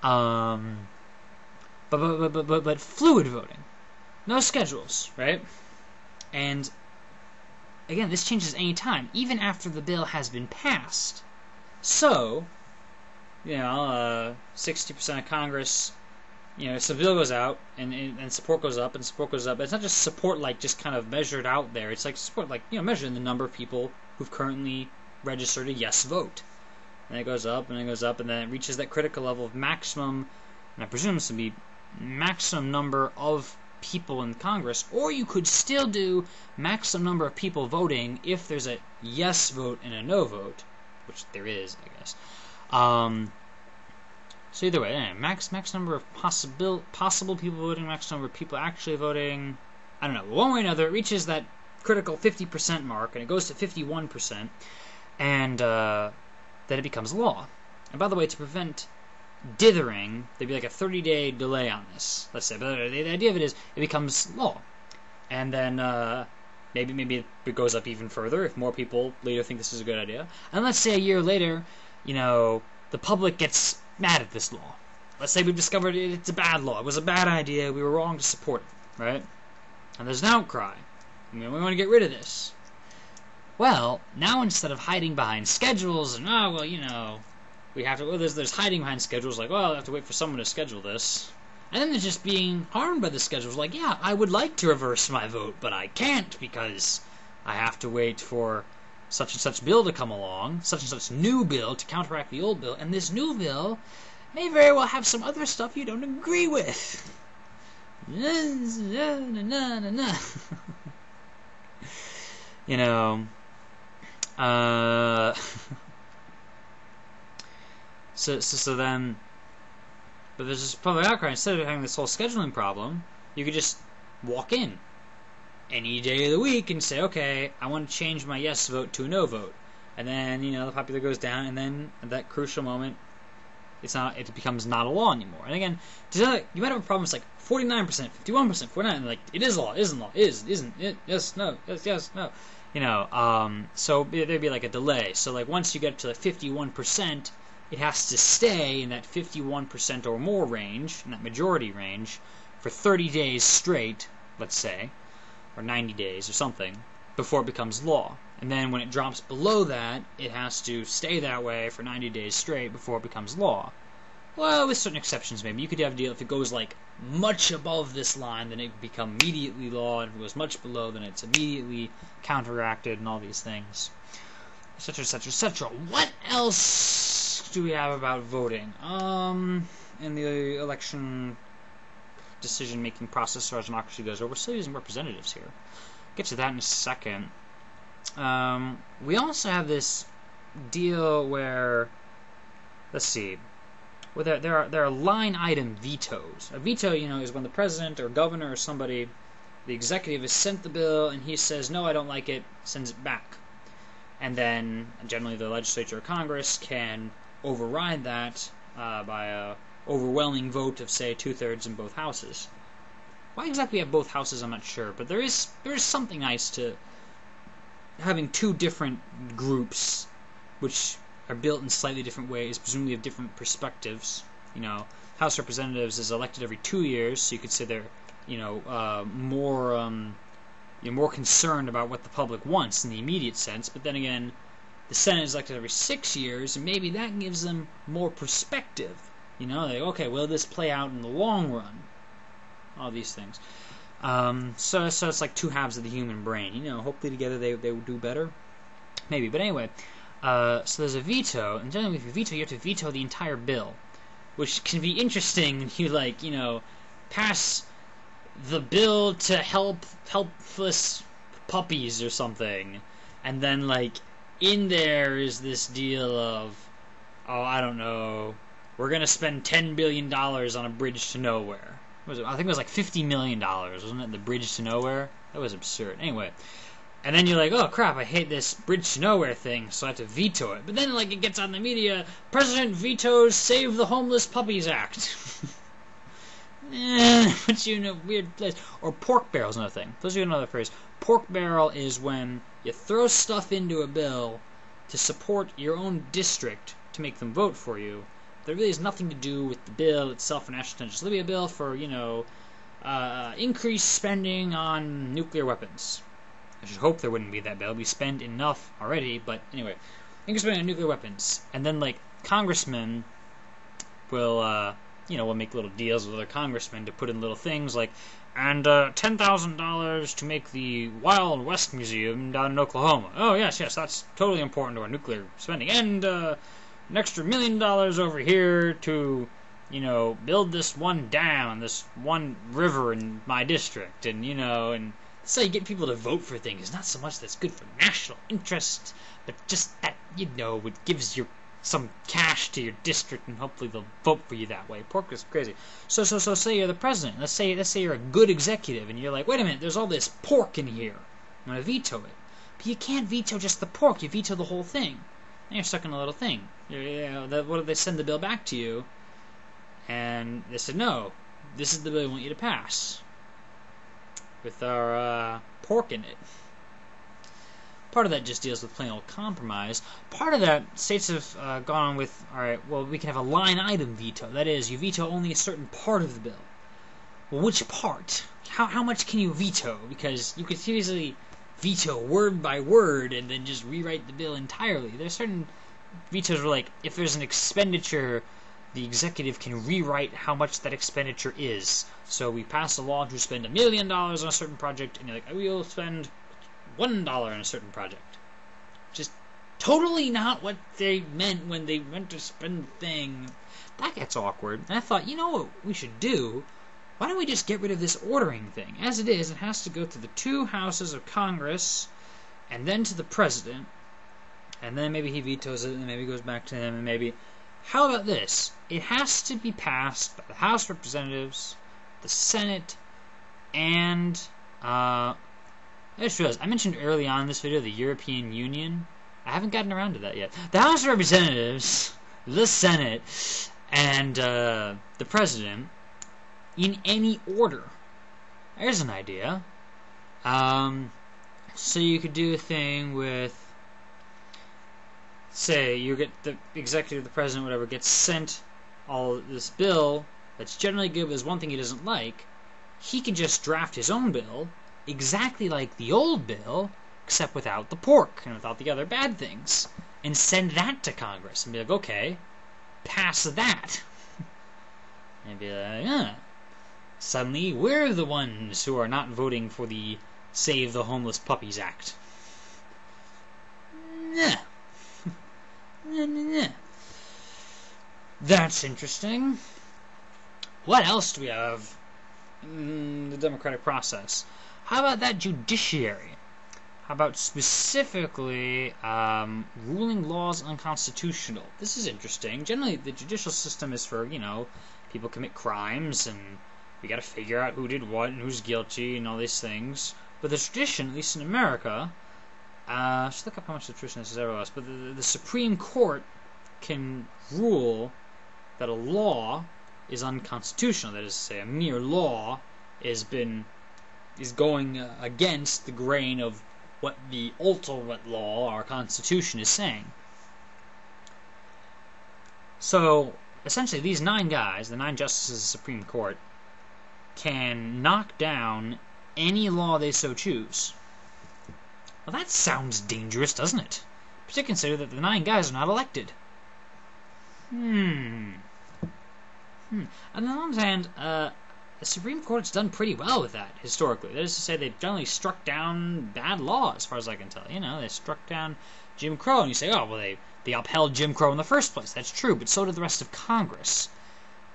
But fluid voting, no schedules, right? And again, this changes any time, even after the bill has been passed. So, 60% of Congress, so the bill goes out and support goes up and support goes up. But it's not just support like just kind of measured out there. It's like support like measured in the number of people who've currently registered a yes vote. And it goes up and it goes up and then it reaches that critical level of maximum, and I presume this to be maximum number of people in Congress, or you could still do maximum number of people voting if there's a yes vote and a no vote, which there is, I guess. So either way, max number of possible people voting, max number of people actually voting. I don't know. One way or another, it reaches that critical 50% mark, and it goes to 51%, and then it becomes law. And by the way, to prevent dithering, there'd be like a 30-day delay on this, let's say. But the idea of it is it becomes law. And then maybe it goes up even further if more people later think this is a good idea. And let's say a year later, the public gets mad at this law. Let's say we've discovered it's a bad law. It was a bad idea. We were wrong to support it, right? And there's an outcry. We want to get rid of this. Well, now instead of hiding behind schedules and, we have to, there's hiding behind schedules, like, well, I have to wait for someone to schedule this. And then there's just being harmed by the schedules, like, yeah, I would like to reverse my vote, but I can't because I have to wait for such and such bill to come along, such and such new bill to counteract the old bill, and this new bill may very well have some other stuff you don't agree with. So then, but there's this public outcry. Instead of having this whole scheduling problem, you could just walk in any day of the week and say, okay, I want to change my yes vote to a no vote. And then, the popular goes down, and then at that crucial moment, it becomes not a law anymore. And again, you might have a problem with like 49%, 51%, 49%, and like, it is law, isn't law, isn't it, yes, no, yes, no. So there'd be like a delay. So like once you get to 51%, it has to stay in that 51% or more range, in that majority range, for 30 days straight, let's say, or 90 days or something, before it becomes law. And then when it drops below that, it has to stay that way for 90 days straight before it becomes law. Well, with certain exceptions, maybe. You could have a deal if it goes like much above this line, then it would become immediately law, and if it goes much below, then it's immediately counteracted, and all these things. Etc., etc., etc. What else do we have about voting? In the election decision-making process, as our democracy goes, we're still using representatives here. Get to that in a second. We also have this deal where, let's see, well, there are line item vetoes. A veto, is when the president or governor or somebody, the executive has sent the bill and he says, no, I don't like it, sends it back. And then generally the legislature or Congress can override that by a overwhelming vote of, say, 2/3 in both houses. Why exactly we have both houses, I'm not sure, but there is something nice to having two different groups which are built in slightly different ways, presumably have different perspectives. House Representatives is elected every 2 years, so you could say they're, more concerned about what the public wants in the immediate sense. But then again, the Senate is elected every 6 years, and maybe that gives them more perspective. Like, okay, will this play out in the long run? All these things. So it's like two halves of the human brain. Hopefully together they will do better. Maybe. But anyway, so there's a veto, and generally if you veto, you have to veto the entire bill, which can be interesting if you, pass the bill to help helpless puppies or something, and then, in there is this deal of, I don't know, we're going to spend $10 billion on a bridge to nowhere. What was it? I think it was like $50 million, wasn't it? The bridge to nowhere? That was absurd. Anyway, and then you're like, oh crap, I hate this bridge to nowhere thing, so I have to veto it. But then, it gets on the media, President vetoes Save the Homeless Puppies Act. Puts you in a weird place. Or pork barrel's another thing. Those are another phrase. Pork barrel is when you throw stuff into a bill to support your own district to make them vote for you, that really has nothing to do with the bill itself for national attention. So there'll be a bill for, increased spending on nuclear weapons. I should hope there wouldn't be that bill. We spend enough already, but anyway, increased spending on nuclear weapons. And then, like, congressmen will, we'll make little deals with other congressmen to put in little things like, and $10,000 to make the Wild West Museum down in Oklahoma. Oh, yes, that's totally important to our nuclear spending. And an extra $1 million over here to, build this one dam, this one river in my district. And, and that's how you get people to vote for things. Not so much that's good for national interest, but just that, it gives you some cash to your district, and hopefully they'll vote for you that way. Pork is crazy. So say you're the president. Let's say you're a good executive, and you're like, wait a minute, there's all this pork in here. I'm gonna veto it. But you can't veto just the pork. You veto the whole thing. And you're stuck in a little thing. What if they send the bill back to you? And they said, no, this is the bill we want you to pass with our pork in it. Part of that just deals with plain old compromise. Part of that, states have gone with, alright, well, we can have a line item veto. That is, you veto only a certain part of the bill. Well, which part? How much can you veto? Because you could easily veto word by word and then just rewrite the bill entirely. There's certain vetoes where, like, if there's an expenditure, the executive can rewrite how much that expenditure is. So we pass a law to spend $1 million on a certain project, and you're like, we'll spend $1 on a certain project. Just totally not what they meant when they went to spend the thing. That gets awkward. And I thought, you know what we should do? Why don't we just get rid of this ordering thing? As it is, it has to go to the two houses of Congress, and then to the president, and then maybe he vetoes it, and maybe it goes back to him, and maybe... How about this? It has to be passed by the House of Representatives, the Senate, and... I just realized, I mentioned early on in this video the European Union. I haven't gotten around to that yet. The House of Representatives, the Senate, and the President, in any order. There's an idea. So you could do a thing with, say, you get the executive, the President, whatever, gets sent all this bill that's generally good, but there's one thing he doesn't like. He can just draft his own bill, exactly like the old bill, except without the pork and without the other bad things, and send that to Congress and be like, okay, pass that. And be like, suddenly we're the ones who are not voting for the Save the Homeless Puppies Act. Nah. That's interesting. What else do we have in the democratic process? How about that judiciary? How about specifically ruling laws unconstitutional? This is interesting. Generally, the judicial system is for, people commit crimes, and we got to figure out who did what and who's guilty and all these things. But the tradition, at least in America, just look up how much the tradition is everywhere else, but the Supreme Court can rule that a law is unconstitutional. That is to say, a mere law is going against the grain of what the ultimate law, our Constitution, is saying. So, essentially, these 9 guys, the 9 justices of the Supreme Court, can knock down any law they so choose. Well, that sounds dangerous, doesn't it? Particularly consider that the 9 guys are not elected. On the one hand, the Supreme Court's done pretty well with that, historically. That is to say, they've generally struck down bad law, as far as I can tell. They struck down Jim Crow, and you say, oh, well, they upheld Jim Crow in the first place. That's true, but so did the rest of Congress.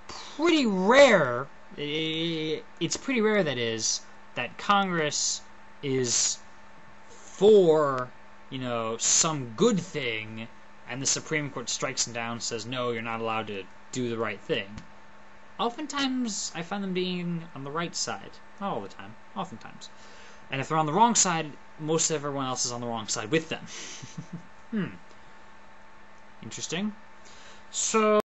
Pretty rare, it's pretty rare, that is, that Congress is for, some good thing, and the Supreme Court strikes them down and says, no, you're not allowed to do the right thing. Oftentimes, I find them being on the right side. Not all the time. Oftentimes. And if they're on the wrong side, most of everyone else is on the wrong side with them. Interesting. So...